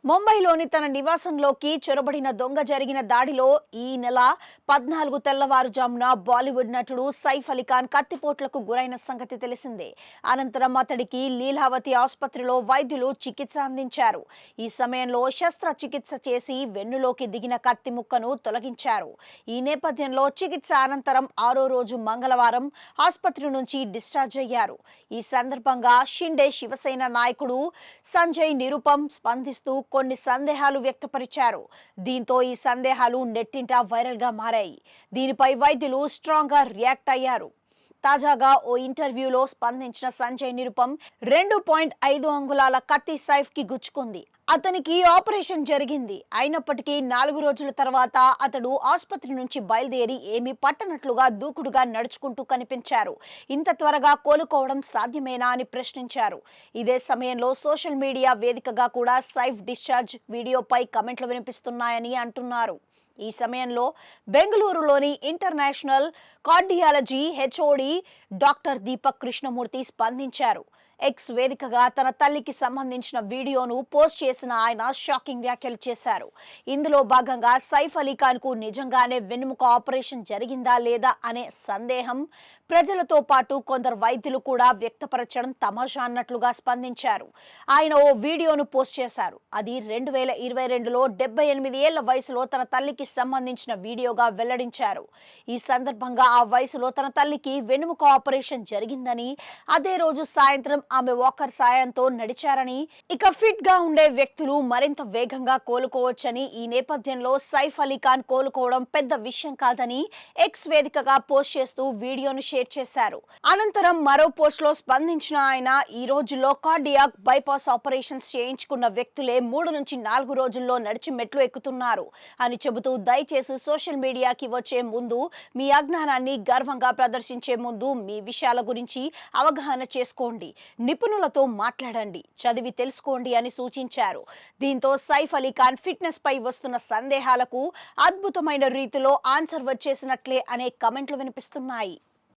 ముంబైలోని తన నివాసంలోకి చొరబడిన దొంగ జరిగిన దాడిలో ఈ నెల 14 తెల్లవారుజామున బాలీవుడ్ నటుడు సైఫ్ అలీ ఖాన్ కత్తిపోట్లకు గురైన సంగతి తెలిసిందే. అనంతరం అతడికి లీలావతి ఆసుపత్రిలో వైద్యులు చికిత్స అందించారు. ఈ సమయంలో శస్త్రచికిత్స చేసి వెన్నులోకి దిగిన కత్తి ముక్కను తొలగించారు. ఈ నేపథ్యంలో చికిత్స అనంతరం 6వ రోజు మంగళవారం ఆసుపత్రి నుంచి డిశ్చార్జ్ అయ్యారు. ఈ సందర్భంగా షిండే శివసేన నాయకుడు సంజయ్ నిరుపమ్ స్పందిస్తూ కొన్ని సందేహాలు వ్యక్తపరిచారు. దీంతో ఈ సందేహాలు నెట్టింట వైరల్ గా మారాయి. దీనిపై వైద్యులు స్ట్రాంగ్ గా రియాక్ట్ అయ్యారు. తాజాగా ఓ ఇంటర్వ్యూలో స్పందించిన సంజయ్ నిరుపమ్ 2.5 అంగుళాల కత్తి సైఫ్ కి గుచ్చుకుంది. అతనికి ఆపరేషన్ జరిగింది. అయినప్పటికీ 4 రోజుల తర్వాత అతడు ఆసుపత్రి నుంచి బయలుదేరి ఏమీ పట్టనట్లుగా దూకుడుగా నడుచుకుంటూ కనిపించారు. ఇంత త్వరగా కోలుకోవడం సాధ్యమేనా అని ప్రశ్నించారు. ఇదే సమయంలో సోషల్ మీడియా వేదికగా కూడా సైఫ్ డిశ్చార్జ్ వీడియోపై కమెంట్లు వినిపిస్తున్నాయని అంటున్నారు. ఈ సమయంలో బెంగళూరులోని international cardiology HOD doctor Deepak Krishnamurthy స్పందించారు. ఎక్స్ వేదికగా తన తల్లికి సంబంధించిన వీడియోను పోస్ట్ చేసిన ఆయన షాకింగ్ వ్యాఖ్యలు చేశారు. ఇందులో భాగంగా సైఫ్ అలీ ఖాన్ కు నిజంగానే వెన్నుముక ఆపరేషన్ జరిగిందా లేదా అనే సందేహం ప్రజలతో పాటు కొందరు వైద్యులు కూడా వ్యక్తపరచడం తమాషా అన్నట్లుగా స్పందించారు. ఆయన ఓ వీడియోను పోస్ట్ చేశారు. అది 2022లో 78 ఏళ్ల వయసులో తన తల్లికి సంబంధించిన వీడియోగా వెల్లడించారు. ఈ సందర్భంగా ఆ వయసులో తన తల్లికి వెన్నుముక ఆపరేషన్ జరిగిందని, అదే రోజు సాయంత్రం ఆమె వాకర్ సాయంతో నడిచారని, ఇక ఫిట్ గా ఉండే వ్యక్తులు మరింత వేగంగా కోలుకోవచ్చని, ఈ నేపథ్యంలో సైఫ్ అలీ ఖాన్ కోలుకోవడం పెద్ద విషయం కాదని ఎక్స్ వేదికగా పోస్ట్ చేస్తూ వీడియోను షేర్ చేశారు. అనంతరం మరో పోస్ట్ లో స్పందించిన ఆయన, ఈ రోజుల్లో కార్డియాక్ బైపాస్ ఆపరేషన్స్ చేయించుకున్న వ్యక్తులే 3 నుంచి 4 రోజుల్లో నడిచి మెట్లు ఎక్కుతున్నారు అని చెబుతూ, దయచేసి సోషల్ మీడియాకి వచ్చే ముందు మీ అజ్ఞానాన్ని గర్వంగా ప్రదర్శించే ముందు మీ విషయాల గురించి అవగాహన చేసుకోండి, నిపుణులతో మాట్లాడండి, చదివి తెలుసుకోండి అని సూచించారు. దీంతో సైఫ్ అలీ ఖాన్ ఫిట్నెస్ పై వస్తున్న సందేహాలకు అద్భుతమైన రీతిలో ఆన్సర్ వచ్చేసినట్లే అనే కమెంట్లు వినిపిస్తున్నాయి.